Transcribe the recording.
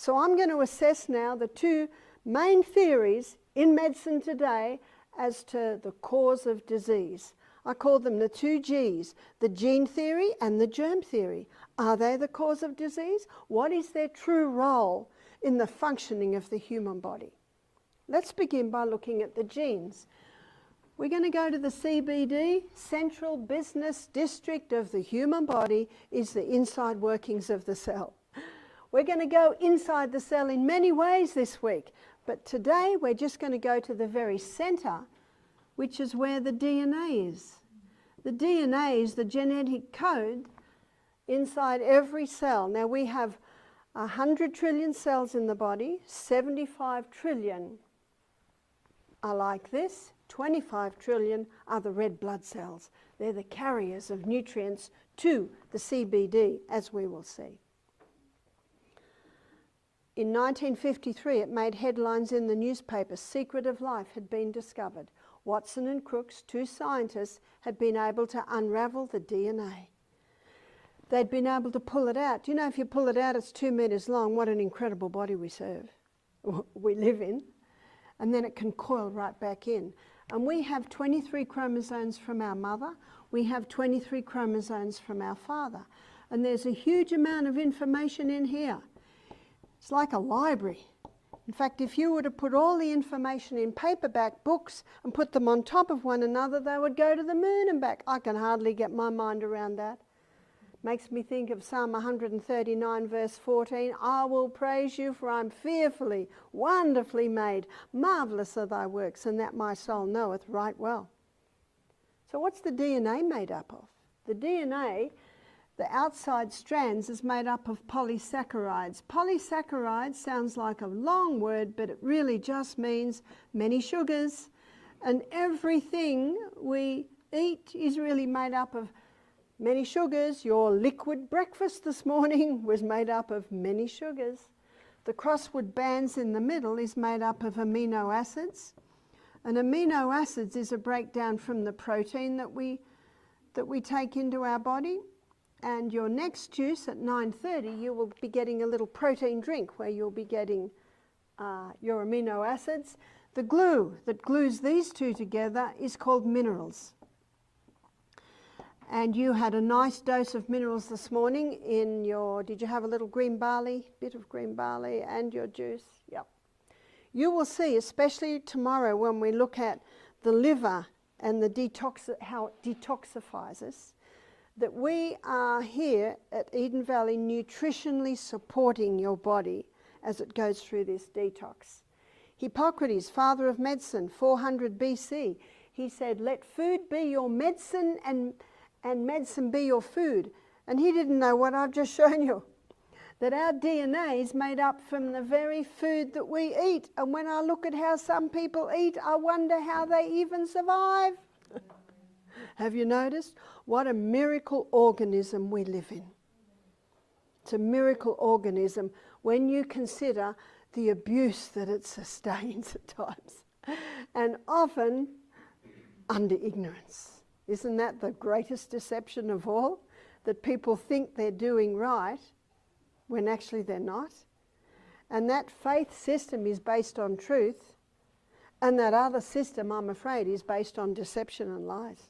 So I'm going to assess now the two main theories in medicine today as to the cause of disease. I call them the two G's, the gene theory and the germ theory. Are they the cause of disease? What is their true role in the functioning of the human body? Let's begin by looking at the genes. We're going to go to the CBD, central business district of the human body, is the inside workings of the cell. We're going to go inside the cell in many ways this week, but today we're just going to go to the very centre, which is where the DNA is. The DNA is the genetic code inside every cell. Now we have 100 trillion cells in the body, 75 trillion are like this, 25 trillion are the red blood cells. They're the carriers of nutrients to the CBD, as we will see. In 1953, it made headlines in the newspaper. Secret of life had been discovered. Watson and Crookes, two scientists, had been able to unravel the DNA. They'd been able to pull it out. Do you know if you pull it out, it's 2 meters long? What an incredible body we live in. And then it can coil right back in. And we have 23 chromosomes from our mother. We have 23 chromosomes from our father. And there's a huge amount of information in here. It's like a library. In fact, if you were to put all the information in paperback books and put them on top of one another, they would go to the moon and back. I can hardly get my mind around that. Makes me think of Psalm 139 verse 14. I will praise you, for I'm fearfully, wonderfully made. Marvellous are thy works, and that my soul knoweth right well. So what's the DNA made up of? The DNA, the outside strands, is made up of polysaccharides. Polysaccharides sounds like a long word, but it really just means many sugars. And everything we eat is really made up of many sugars. Your liquid breakfast this morning was made up of many sugars. The crossword bands in the middle is made up of amino acids. And amino acids is a breakdown from the protein that we take into our body. And your next juice at 9:30, you will be getting a little protein drink where you'll be getting your amino acids. The glue that glues these two together is called minerals. And you had a nice dose of minerals this morning in your, did you have a little green barley, bit of green barley and your juice? Yep. You will see, especially tomorrow when we look at the liver and the how it detoxifies us, that we are here at Eden Valley nutritionally supporting your body as it goes through this detox. Hippocrates, father of medicine, 400 BC, he said, let food be your medicine and medicine be your food. And he didn't know what I've just shown you, that our DNA is made up from the very food that we eat. And when I look at how some people eat, I wonder how they even survive. Have you noticed? What a miracle organism we live in. It's a miracle organism when you consider the abuse that it sustains at times, and often under ignorance. Isn't that the greatest deception of all? That people think they're doing right when actually they're not. And that faith system is based on truth, and that other system, I'm afraid, is based on deception and lies.